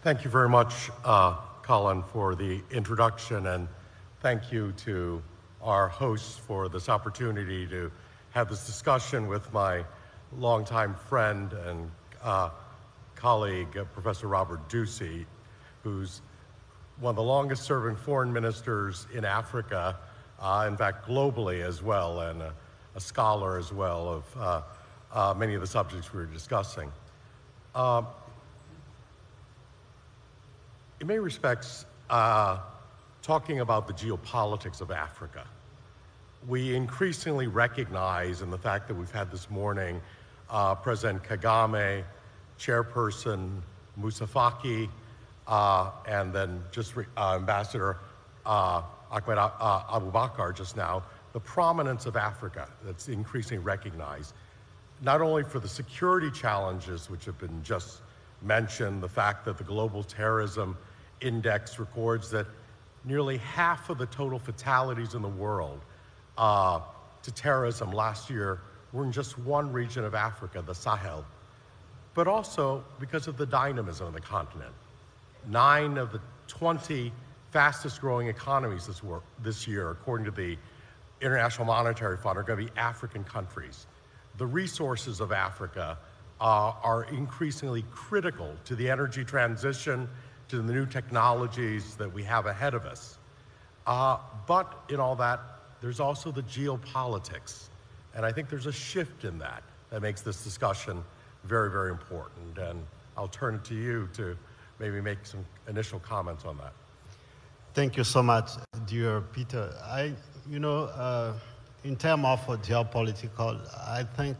Thank you very much, Colin, for the introduction, and thank you to our hosts for this opportunity to have this discussion with my longtime friend and colleague, Professor Robert DUSSEY, who's one of the longest serving foreign ministers in Africa, in fact globally as well, and a scholar as well of many of the subjects we were discussing. In many respects, talking about the geopolitics of Africa, we increasingly recognize in the fact that we've had this morning President Kagame, Chairperson Moussa Faki, and then just Ambassador Ahmed Abubakar just now, the prominence of Africa that's increasingly recognized, not only for the security challenges which have been just mentioned, the fact that the Global Terrorism Index records that nearly half of the total fatalities in the world to terrorism last year were in just one region of Africa, the Sahel, but also because of the dynamism of the continent. 9 of the 20 fastest growing economies this year, according to the International Monetary Fund, are going to be African countries. The resources of Africa are increasingly critical to the energy transition, to the new technologies that we have ahead of us. But in all that, there's also the geopolitics. And I think there's a shift in that makes this discussion very, very important. And I'll turn it to you to maybe make some initial comments on that. Thank you so much, dear Peter. In terms of geopolitical, I think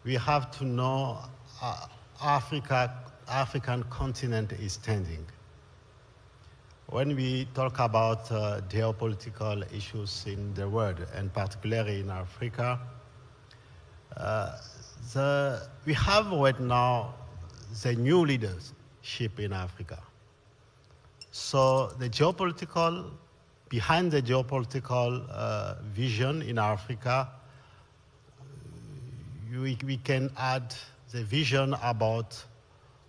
we have to know African continent is standing. When we talk about geopolitical issues in the world, and particularly in Africa, we have right now the new leadership in Africa. So behind the geopolitical vision in Africa, we can add the vision about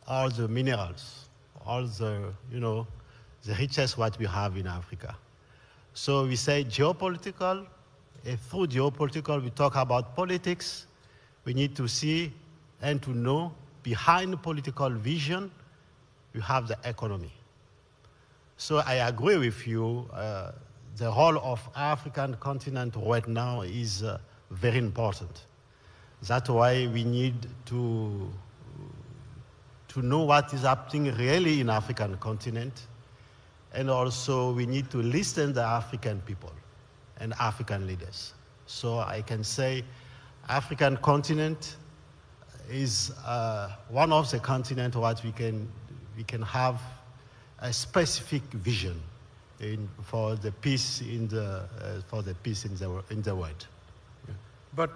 all the minerals, all the riches what we have in Africa. So we say geopolitical, and through geopolitical we talk about politics. We need to see and to know behind the political vision, you have the economy. So I agree with you, the role of African continent right now is very important. That's why we need to know what is happening really in African continent, and also we need to listen to the African people and African leaders. So I can say African continent is one of the continents what we can have a specific vision for the peace in the world. But